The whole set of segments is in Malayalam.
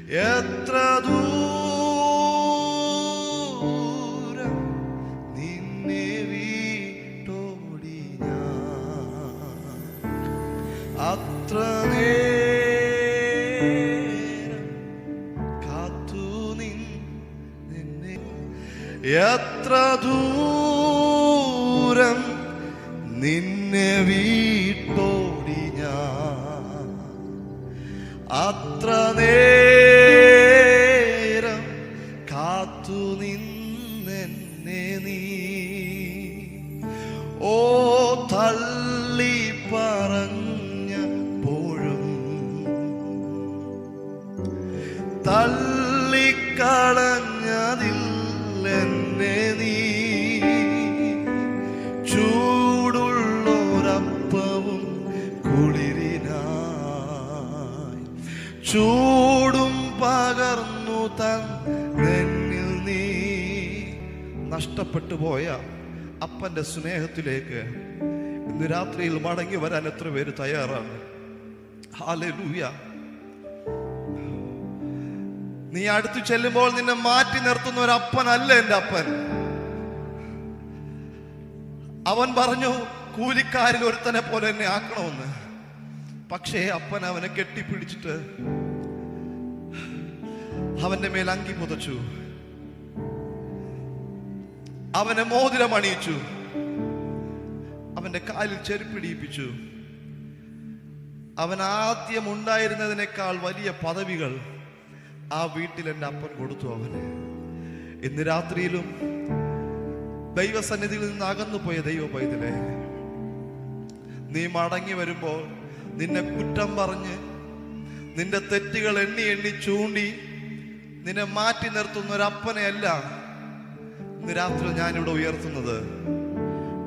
എത്ര ദൂരം നിന്നെ വിട്ടോടി ഞാൻ, അത്ര നേരം കാത്തു നിന്നെ. എത്ര ദൂരം നിന്നെ വിട്ടോടി ഞാൻ, അത്ര നേരം കാത്തു നിന്നെ നീ. ഓ തള്ളി പറഞ്ഞപ്പോഴും തള്ളിക്കളഞ്ഞതില്ലെന്നെ നീ. ചൂടുള്ളൊരപ്പവും കുളിരിനായി ചൂടും പകർന്നു തന്നിൽ നീ. നഷ്ടപ്പെട്ടു പോയ അപ്പന്റെ സ്നേഹത്തിലേക്ക് ഇന്ന് രാത്രിയിൽ മടങ്ങി വരാൻ എത്ര പേര് തയ്യാറാണ്? ഹല്ലേലൂയ. നീ അടുത്തു ചെല്ലുമ്പോൾ നിന്നെ മാറ്റി നിർത്തുന്ന ഒരു അപ്പനല്ല എൻ്റെ അപ്പൻ. അവൻ പറഞ്ഞു കൂലിക്കാരിൽ ഒരുത്തനെ പോലെ എന്നെ ആക്കണമെന്ന്. പക്ഷേ അപ്പൻ അവനെ കെട്ടിപ്പിടിച്ചിട്ട് അവന്റെ മേൽ അങ്കി പുതച്ചു, അവനെ മോതിരം അണിയിച്ചു, അവന്റെ കാലിൽ ചെരുപ്പിടിയിപ്പിച്ചു. അവൻ ആദ്യം ഉണ്ടായിരുന്നതിനേക്കാൾ വലിയ പദവികൾ ആ വീട്ടിൽ എൻ്റെ അപ്പൻ കൊടുത്തു അവന്. ഇന്ന് രാത്രിയിലും ദൈവസന്നിധിയിൽ നിന്ന് അകന്നു പോയ ദൈവ പൈതലേ, നീ മടങ്ങി വരുമ്പോൾ നിന്നെ കുറ്റം പറഞ്ഞ് നിന്റെ തെറ്റുകൾ എണ്ണി എണ്ണി ചൂണ്ടി നിന്നെ മാറ്റി നിർത്തുന്ന ഒരു അപ്പനെയല്ല ഇന്ന് രാത്രി ഞാനിവിടെ ഉയർത്തുന്നത്.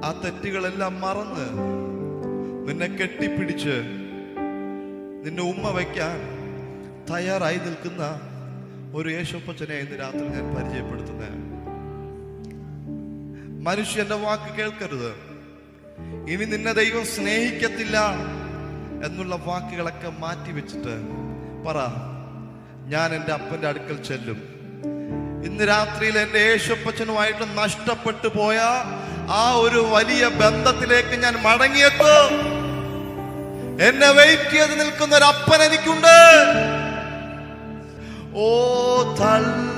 ആ തെറ്റുകളെല്ലാം മറന്ന് നിന്നെ കെട്ടിപ്പിടിച്ച് നിന്നെ ഉമ്മ വയ്ക്കാൻ തയ്യാറായി നിൽക്കുന്ന ഒരു യേശുപ്പച്ചനെ ഇന്ന് രാത്രി ഞാൻ പരിചയപ്പെടുത്തുന്നത്. മനുഷ്യന്റെ വാക്ക് കേൾക്കരുത്. ഇനി നിന്നെ ദൈവം സ്നേഹിക്കത്തില്ല എന്നുള്ള വാക്കുകളൊക്കെ മാറ്റി വെച്ചിട്ട് പറ, ഞാൻ എൻ്റെ അപ്പന്റെ അടുക്കൽ ചെല്ലും. ഇന്ന് രാത്രിയിൽ എൻ്റെ യേശുപ്പച്ചനുമായിട്ട് നഷ്ടപ്പെട്ടു പോയ ആ ഒരു വലിയ ബന്ധത്തിലേക്ക് ഞാൻ മടങ്ങിയെത്തും. എന്നെ വെയിറ്റ് ചെയ്ത് നിൽക്കുന്ന ഒരു അപ്പൻ എനിക്കുണ്ട്. ഓ തള്ള